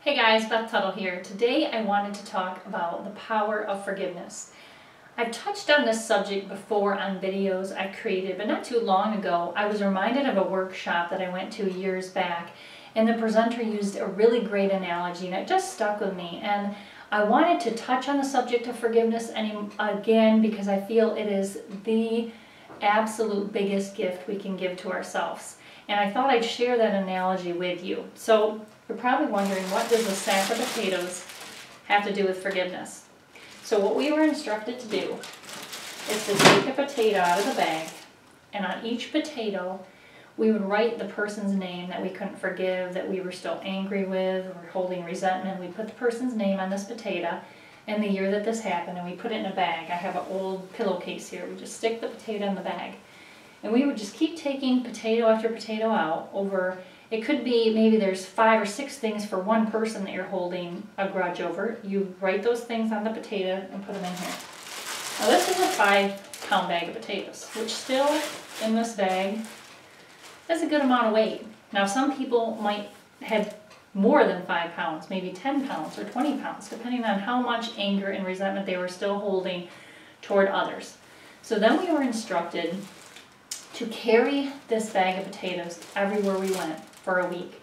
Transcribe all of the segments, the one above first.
Hey guys, Beth Tuttle here. Today I wanted to talk about the power of forgiveness. I've touched on this subject before on videos I created, but not too long ago I was reminded of a workshop that I went to years back, and the presenter used a really great analogy and it just stuck with me. And I wanted to touch on the subject of forgiveness again because I feel it is the absolute biggest gift we can give to ourselves. And I thought I'd share that analogy with you. So you're probably wondering, what does a sack of potatoes have to do with forgiveness? So what we were instructed to do is to take a potato out of the bag, and on each potato we would write the person's name that we couldn't forgive, that we were still angry with, or holding resentment. We put the person's name on this potato and the year that this happened, and we put it in a bag. I have an old pillowcase here. We just stick the potato in the bag. And we would just keep taking potato after potato out over, it could be maybe there's 5 or 6 things for one person that you're holding a grudge over. You write those things on the potato and put them in here. Now this is a 5-pound bag of potatoes, which still in this bag is a good amount of weight. Now some people might have more than 5 pounds, maybe 10 pounds or 20 pounds, depending on how much anger and resentment they were still holding toward others. So then we were instructed to carry this bag of potatoes everywhere we went for a week.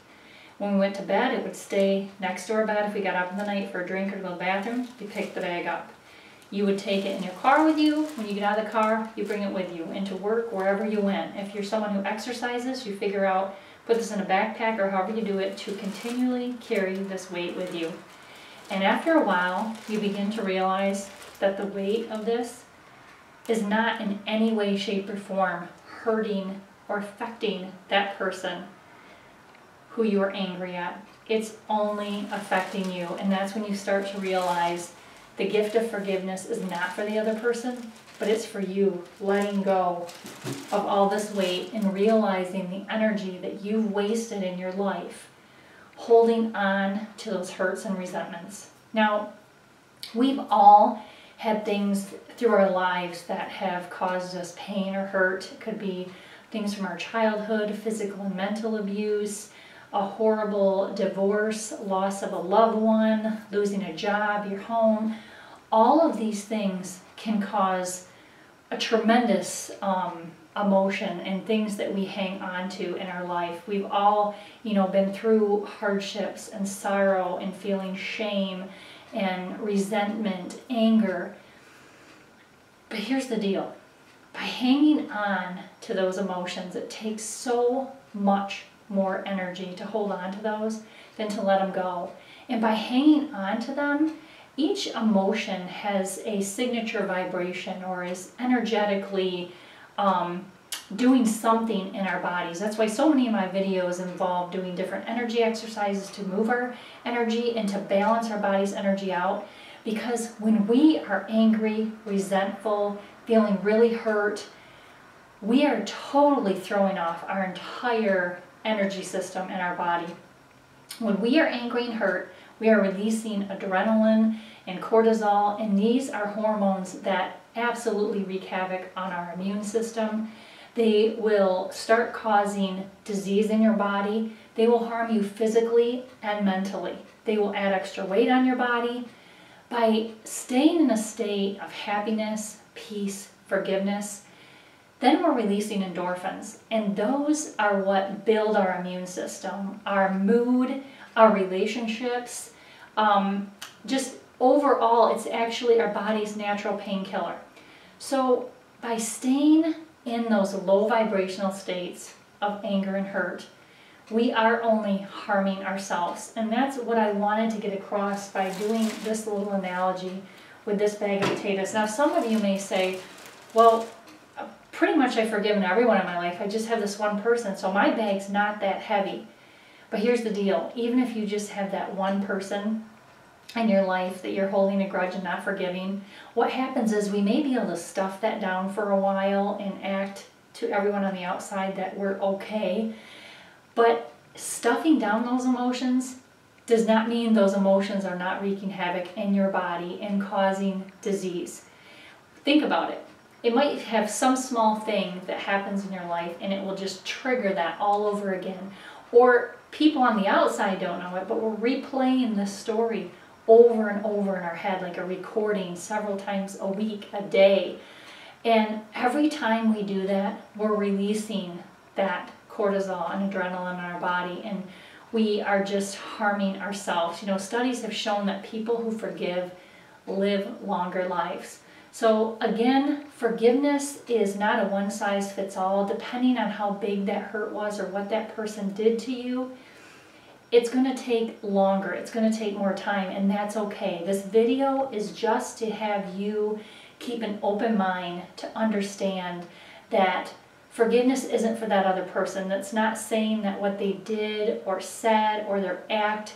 When we went to bed, it would stay next to our bed. If we got up in the night for a drink or to go to the bathroom, you pick the bag up. You would take it in your car with you. When you get out of the car, you bring it with you into work, wherever you went. If you're someone who exercises, you figure out, put this in a backpack or however you do it, to continually carry this weight with you. And after a while, you begin to realize that the weight of this is not in any way, shape, or form hurting or affecting that person who you are angry at. It's only affecting you, and that's when you start to realize the gift of forgiveness is not for the other person, but it's for you, letting go of all this weight and realizing the energy that you've wasted in your life holding on to those hurts and resentments. Now, we've all had things through our lives that have caused us pain or hurt. It could be things from our childhood, physical and mental abuse, a horrible divorce, loss of a loved one, losing a job, your home. All of these things can cause a tremendous emotion and things that we hang on to in our life. We've all, been through hardships and sorrow and feeling shame and resentment, anger. But here's the deal. By hanging on to those emotions, it takes so much more energy to hold on to those than to let them go. And by hanging on to them, each emotion has a signature vibration or is energetically doing something in our bodies. That's why so many of my videos involve doing different energy exercises to move our energy and to balance our body's energy out. Because when we are angry, resentful, feeling really hurt, we are totally throwing off our entire energy system in our body. When we are angry and hurt, we are releasing adrenaline and cortisol, and these are hormones that absolutely wreak havoc on our immune system. They will start causing disease in your body. They will harm you physically and mentally. They will add extra weight on your body. By staying in a state of happiness, peace, forgiveness, then we're releasing endorphins, and those are what build our immune system, our mood, our relationships. Just overall, it's actually our body's natural painkiller. So by staying in those low vibrational states of anger and hurt, we are only harming ourselves. And that's what I wanted to get across by doing this little analogy with this bag of potatoes. Now, some of you may say, well, pretty much I've forgiven everyone in my life. I just have this one person, so my bag's not that heavy. But here's the deal. Even if you just have that one person in your life that you're holding a grudge and not forgiving, what happens is we may be able to stuff that down for a while and act to everyone on the outside that we're okay. But stuffing down those emotions does not mean those emotions are not wreaking havoc in your body and causing disease. Think about it. It might have some small thing that happens in your life and it will just trigger that all over again. Or people on the outside don't know it, but we're replaying this story over and over in our head, like a recording several times a week, a day. And every time we do that, we're releasing that cortisol and adrenaline in our body, and we are just harming ourselves. You know, studies have shown that people who forgive live longer lives. So again, forgiveness is not a one-size-fits-all. Depending on how big that hurt was or what that person did to you, it's going to take longer. It's going to take more time, and that's okay. This video is just to have you keep an open mind to understand that forgiveness isn't for that other person. That's not saying that what they did or said or their act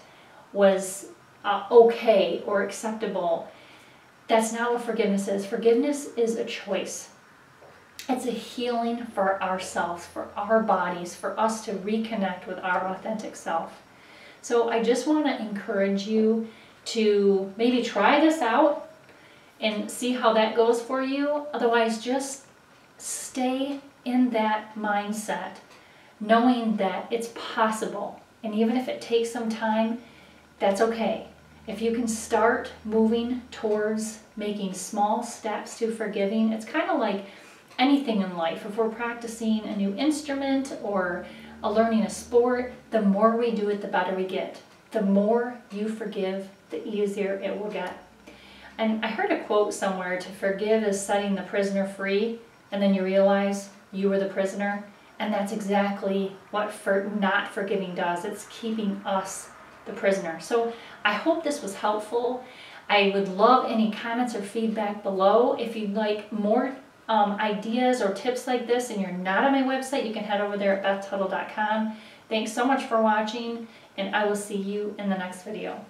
was okay or acceptable. That's not what forgiveness is. Forgiveness is a choice. It's a healing for ourselves, for our bodies, for us to reconnect with our authentic self. So I just want to encourage you to maybe try this out and see how that goes for you. Otherwise, just stay in that mindset, knowing that it's possible. And even if it takes some time, that's okay. If you can start moving towards making small steps to forgiving, it's kind of like anything in life. If we're practicing a new instrument or learning a sport, the more we do it, the better we get. The more you forgive, the easier it will get. And I heard a quote somewhere, to forgive is setting the prisoner free, and then you realize you were the prisoner. And that's exactly what not forgiving does. It's keeping us the prisoner. So I hope this was helpful. I would love any comments or feedback below. If you'd like more ideas or tips like this and you're not on my website, you can head over there at bethtuttle.com. Thanks so much for watching, and I will see you in the next video.